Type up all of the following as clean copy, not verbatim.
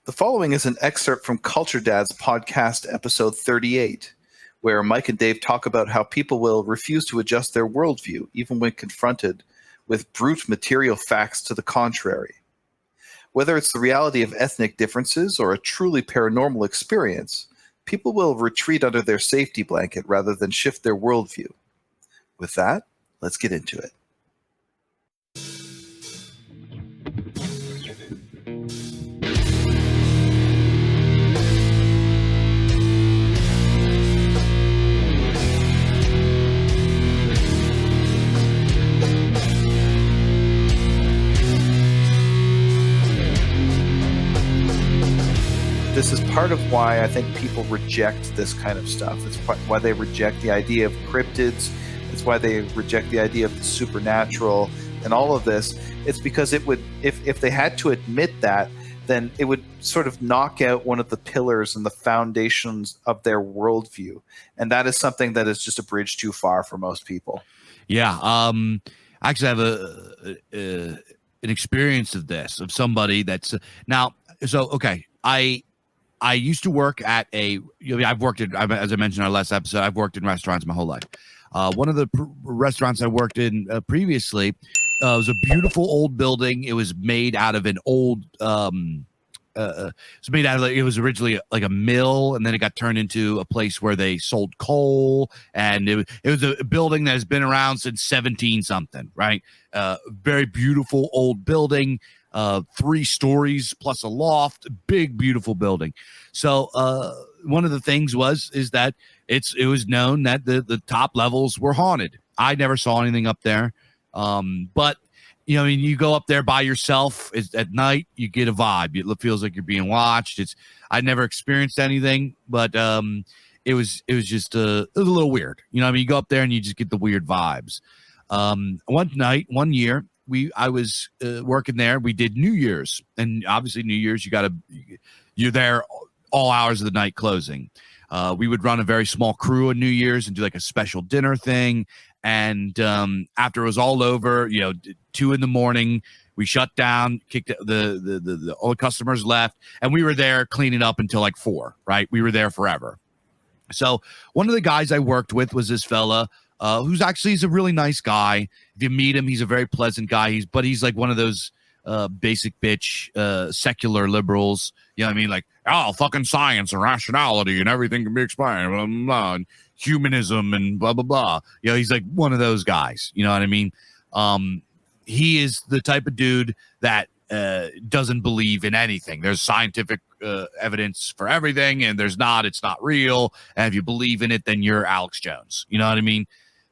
The following is an excerpt from Culture Dad's podcast, episode 38, where Mike and Dave talk about how people will refuse to adjust their worldview, even when confronted with brute material facts to the contrary. Whether it's the reality of ethnic differences or a truly paranormal experience, people will retreat under their safety blanket rather than shift their worldview. With that, let's get into it. This is part of why I think people reject this kind of stuff. It's why they reject the idea of cryptids. It's why they reject the idea of the supernatural and all of this. It's because it would, if they had to admit that, then it would sort of knock out one of the pillars and the foundations of their worldview. And that is something that is just a bridge too far for most people. Yeah. I actually have an experience of this, of somebody that's now. So, okay. I used to work at I've worked in, as I mentioned in our last episode, I've worked in restaurants my whole life. One of the restaurants I worked in previously was a beautiful old building. It was made out of an old, it was originally like a mill, and then it got turned into a place where they sold coal. And it was a building that has been around since 17 something, right? Very beautiful old building. 3 stories plus a loft, big, beautiful building. So one of the things is that it was known that the top levels were haunted. I never saw anything up there. But, you know, I mean, you go up there by yourself at night, you get a vibe. It feels like you're being watched. I never experienced anything, but it was just it was a little weird. You know, I mean, you go up there and you just get the weird vibes. One year, I was working there. We did New Year's, and obviously New Year's, you're there all hours of the night closing. We would run a very small crew on New Year's and do like a special dinner thing. And after it was all over, 2 a.m, we shut down, kicked all the customers left, and we were there cleaning up until like 4. Right, we were there forever. So one of the guys I worked with was this fella. Who's a really nice guy. If you meet him, he's a very pleasant guy. He's like one of those basic bitch secular liberals. You know what I mean? Like, oh, fucking science and rationality and everything can be explained, blah, blah, blah, and humanism and blah, blah, blah. He's like one of those guys. You know what I mean? He is the type of dude that doesn't believe in anything. There's scientific evidence for everything, and it's not real. And if you believe in it, then you're Alex Jones. You know what I mean?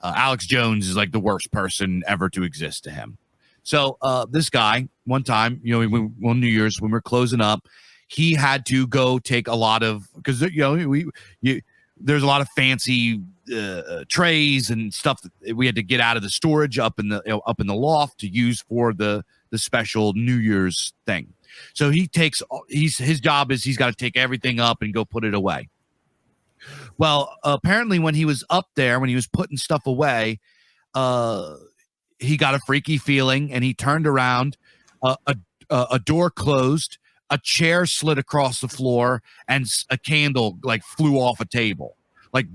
Alex Jones is like the worst person ever to exist to him. So this guy, one time, on New Year's when we're closing up, he had to go take a lot of, because there's a lot of fancy trays and stuff that we had to get out of the storage up in the loft to use for the special New Year's thing. So his job is he's got to take everything up and go put it away. Well, apparently when he was up there, when he was putting stuff away, he got a freaky feeling, and he turned around, a door closed, a chair slid across the floor, and a candle like flew off a table. Like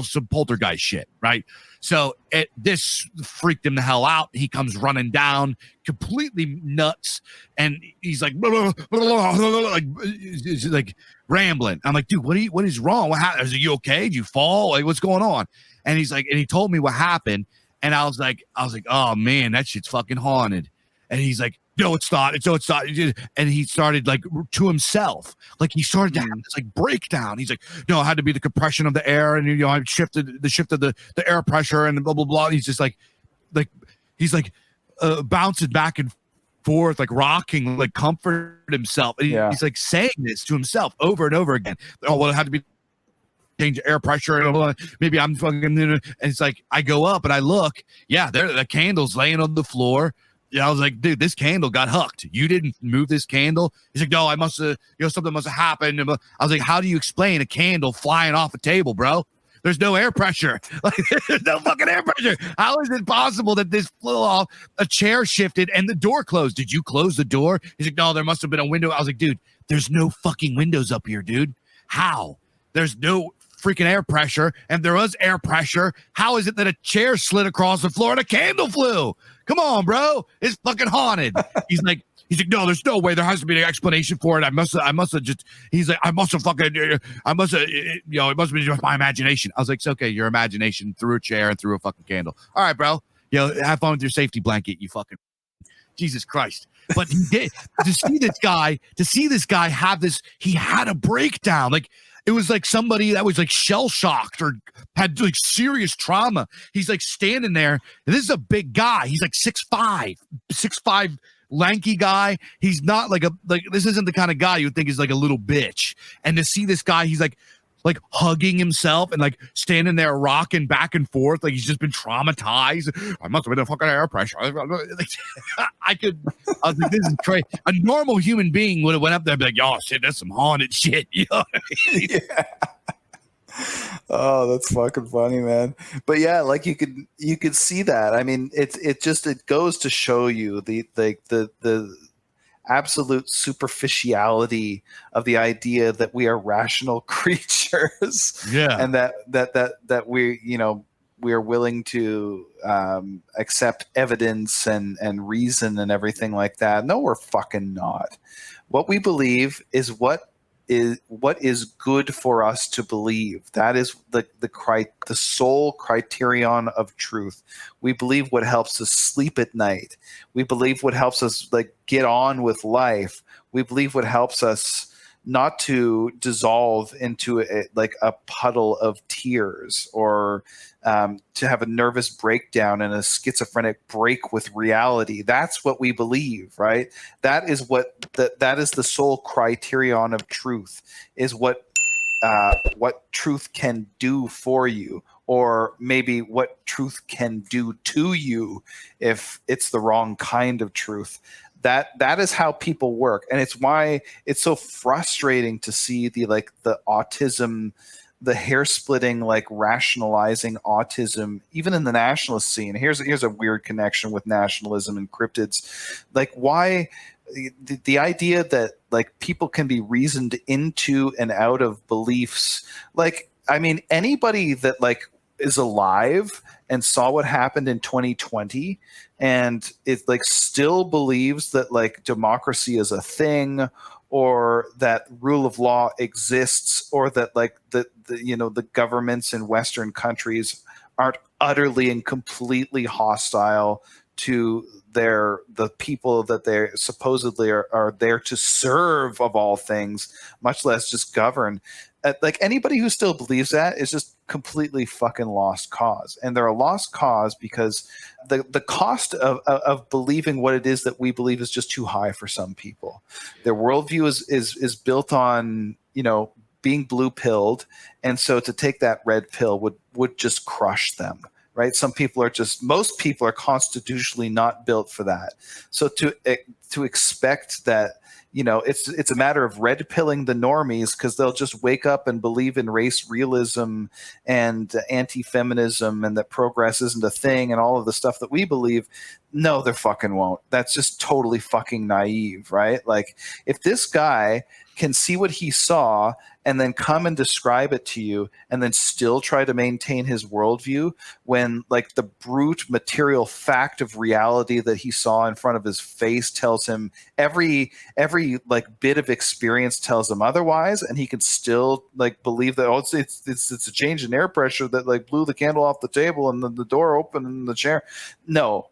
some poltergeist shit, right? So this freaked him the hell out. He comes running down, completely nuts, and he's like, blah, blah, blah, blah, like rambling. I'm like, dude, what is wrong? What happened? Are you okay? Did you fall? Like, what's going on? And he's like, and he told me what happened, and I was like, oh man, that shit's fucking haunted. And he's like, no, it's not. And he started like to himself, like he started to have this like breakdown. He's like, no, it had to be the compression of the air, and I shifted the air pressure and blah blah blah. And he's just like he's bouncing back and forth, like rocking, like comfort himself. And he's like saying this to himself over and over again. Oh well, it had to be change air pressure and blah, blah, maybe I'm fucking. And it's like I go up and I look, there the candle's laying on the floor. Yeah, I was like, dude, this candle got hooked. You didn't move this candle? He's like, no, I must have, something must have happened. I was like, how do you explain a candle flying off a table, bro? There's no air pressure. Like, there's no fucking air pressure. How is it possible that this flew off, a chair shifted, and the door closed? Did you close the door? He's like, no, there must have been a window. I was like, dude, there's no fucking windows up here, dude. How? There's no freaking air pressure, and there was air pressure. How is it that a chair slid across the floor and a candle flew? Come on, bro. It's fucking haunted. He's like, no, there's no way. There has to be an explanation for it. I must have just, he's like, it must have, it must be just my imagination. I was like, it's okay. Your imagination threw a chair and threw a fucking candle. All right, bro. Have fun with your safety blanket, you fucking Jesus Christ. But he did to see this guy have this, he had a breakdown. Like, it was like somebody that was like shell shocked or had like serious trauma. He's like standing there. And this is a big guy. He's like 6'5", lanky guy. He's not like this isn't the kind of guy you would think is like a little bitch. And to see this guy, he's like hugging himself and like standing there rocking back and forth like he's just been traumatized. I must have been a fucking air pressure. I was like, this is crazy. A normal human being would have went up there and be like, "Yo, shit, that's some haunted shit." You know what I mean? Yeah. Oh, that's fucking funny, man. But yeah, like you could see that. I mean, it goes to show you the absolute superficiality of the idea that we are rational creatures. Yeah. And that we, we are willing to accept evidence and reason and everything like that. No, we're fucking not. What we believe is what is good for us to believe. That is the sole criterion of truth. We believe what helps us sleep at night. We believe what helps us like get on with life. We believe what helps us not to dissolve into a puddle of tears or to have a nervous breakdown and a schizophrenic break with reality. That's what we believe, right? That is that is the sole criterion of truth, is what truth can do for you, or maybe what truth can do to you if it's the wrong kind of truth. That is how people work, and it's why it's so frustrating to see the autism, the hair splitting, like rationalizing autism, even in the nationalist scene. Here's a weird connection with nationalism and cryptids. Like, why the idea that like people can be reasoned into and out of beliefs. Like, I mean, anybody that like is alive and saw what happened in 2020 and it like still believes that like democracy is a thing, or that rule of law exists, or that like the governments in Western countries aren't utterly and completely hostile to the people that they supposedly are there to serve, of all things, much less just govern. Like, anybody who still believes that is just completely fucking lost cause. And they're a lost cause because the cost of believing what it is that we believe is just too high for some people. Their worldview is built on, being blue pilled. And so to take that red pill would just crush them. Right? Most people are constitutionally not built for that. So to expect that, it's a matter of red pilling the normies because they'll just wake up and believe in race realism and anti-feminism and that progress isn't a thing and all of the stuff that we believe. No, they fucking won't. That's just totally fucking naive, right? Like, if this guy can see what he saw and then come and describe it to you and then still try to maintain his worldview when like the brute material fact of reality that he saw in front of his face tells him every like bit of experience tells him otherwise, and he can still like believe that it's a change in air pressure that like blew the candle off the table and then the door opened in the chair. No.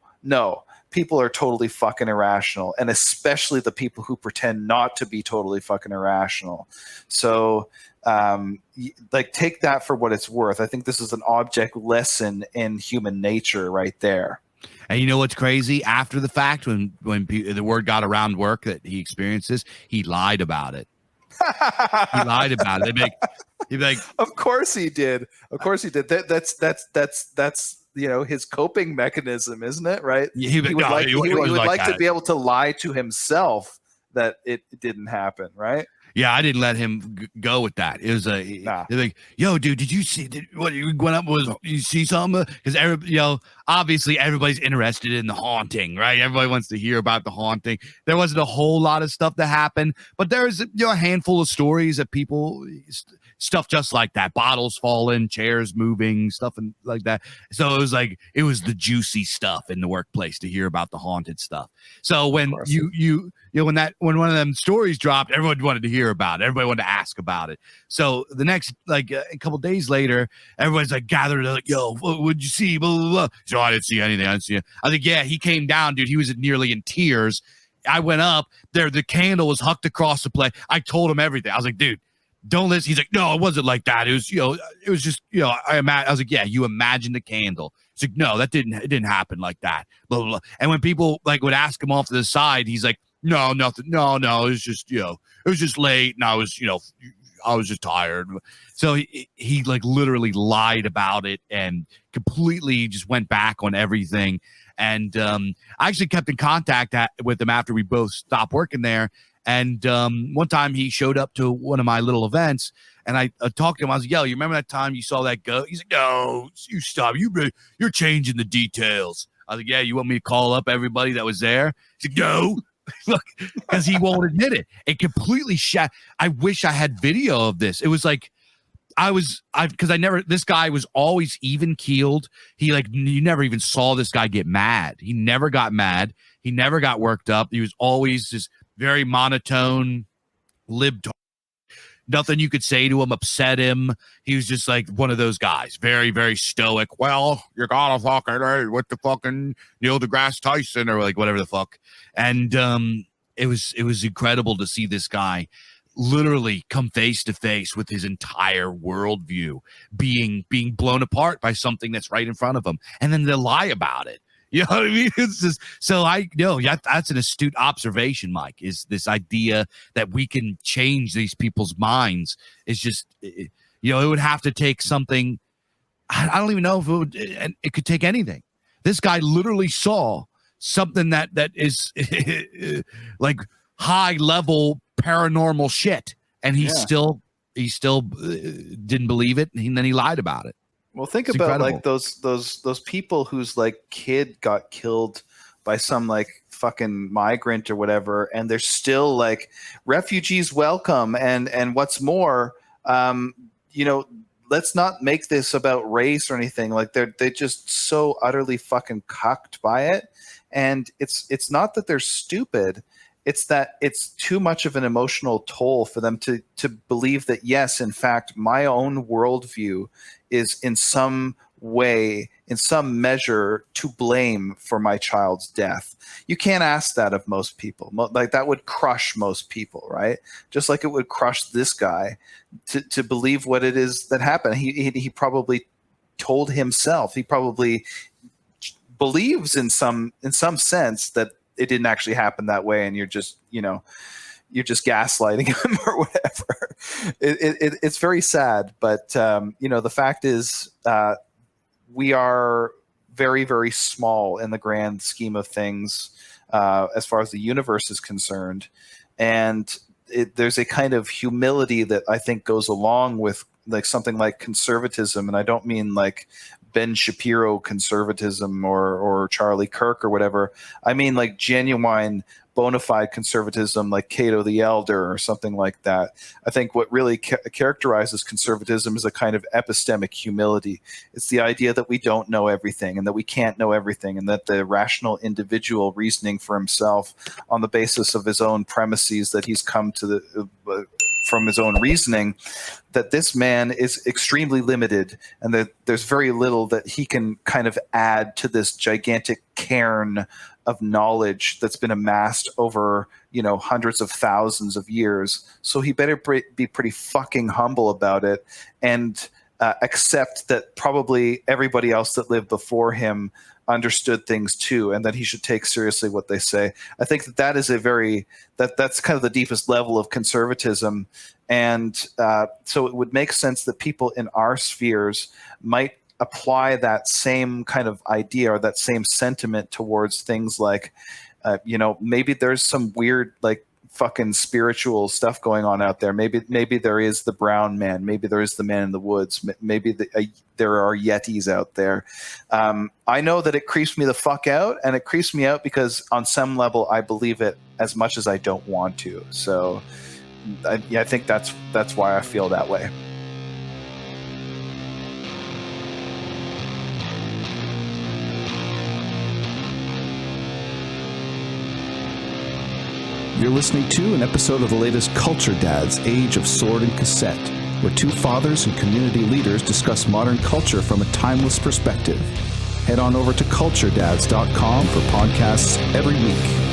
People are totally fucking irrational, and especially the people who pretend not to be totally fucking irrational. So, like, take that for what it's worth. I think this is an object lesson in human nature right there. And you know what's crazy? After the fact, when the word got around work that he experienced this, he lied about it. He lied about it. He'd be like, of course he did. Of course he did. That's his coping mechanism, isn't it? Right? He would like to be able to lie to himself that it didn't happen, right? Yeah, I didn't let him go with that. It was Nah. they're like, yo, dude, did you see what you went up was you see something? Because obviously everybody's interested in the haunting, right? Everybody wants to hear about the haunting. There wasn't a whole lot of stuff that happened, but there's a handful of stories that people stuff just like that, bottles falling, chairs moving, stuff and like that. So it was the juicy stuff in the workplace to hear about the haunted stuff. So when when one of them stories dropped, everyone wanted to hear about it. Everybody wanted to ask about it. So the next, a couple days later, everyone's gathered, yo, what'd you see? Blah, blah, blah. So I didn't see anything. I didn't see it. I was like, yeah, he came down, dude. He was nearly in tears. I went up there. The candle was hucked across the place. I told him everything. I was like, dude, don't listen. He's like, no, it wasn't like that. It was, it was just, I was like, yeah, you imagined the candle. He's like, no, it didn't happen like that. Blah, blah, blah. And when people would ask him off to the side, he's like, no, nothing. No, it was just, it was just late. And I was, I was just tired. So he literally lied about it and completely just went back on everything. And I actually kept in contact with him after we both stopped working there. And one time he showed up to one of my little events, and I talked to him. I was like, yo, you remember that time you saw that ghost? He's like, no, you stop. You're changing the details. I was like, yeah, you want me to call up everybody that was there? He's like, no. Look, because he won't admit it. It completely I wish I had video of this. It was this guy was always even keeled. You never even saw this guy get mad. He never got mad. He never got worked up. He was always just very monotone, libtard. Nothing you could say to him upset him. He was just one of those guys, very, very stoic. Well, you gotta fucking with the fucking Neil deGrasse Tyson or whatever the fuck. And it was incredible to see this guy literally come face to face with his entire worldview being blown apart by something that's right in front of him, and then they lie about it. You know what I mean? It's just so that's an astute observation, Mike, is this idea that we can change these people's minds. Is just, it would have to take something. I don't even know if it could take anything. This guy literally saw something that is high level paranormal shit, and he still didn't believe it, and then he lied about it. Well, think about those people whose kid got killed by some fucking migrant or whatever, and they're still refugees welcome, and what's more, let's not make this about race or anything. They're just so utterly fucking cucked by it, and it's not that they're stupid. It's that it's too much of an emotional toll for them to believe that, yes, in fact, my own worldview is in some way, in some measure, to blame for my child's death. You can't ask that of most people. That would crush most people, right? Just like it would crush this guy to believe what it is that happened. He probably told himself. He probably believes in some sense that it didn't actually happen that way, and you're just gaslighting him or whatever. It's very sad, but the fact is, we are very, very small in the grand scheme of things as far as the universe is concerned, and there's a kind of humility that I think goes along with something like conservatism, and I don't mean Ben Shapiro conservatism or Charlie Kirk or whatever. I mean genuine bona fide conservatism, like Cato the Elder or something like that. I think what really characterizes conservatism is a kind of epistemic humility. It's the idea that we don't know everything and that we can't know everything, and that the rational individual reasoning for himself on the basis of his own premises that he's come to from his own reasoning, that this man is extremely limited, and that there's very little that he can kind of add to this gigantic cairn of knowledge that's been amassed over hundreds of thousands of years. So he better be pretty fucking humble about it, and accept that probably everybody else that lived before him understood things too, and that he should take seriously what they say. I think that is that's kind of the deepest level of conservatism, and so it would make sense that people in our spheres might apply that same kind of idea or that same sentiment towards things maybe there's some weird fucking spiritual stuff going on out there. Maybe there is the brown man. Maybe there is the man in the woods. Maybe there are yetis out there. I know that it creeps me the fuck out, and it creeps me out because on some level I believe it as much as I don't want to. So I think that's why I feel that way. You're listening to an episode of the latest Culture Dads, Age of Sword and Cassette, where two fathers and community leaders discuss modern culture from a timeless perspective. Head on over to culturedads.com for podcasts every week.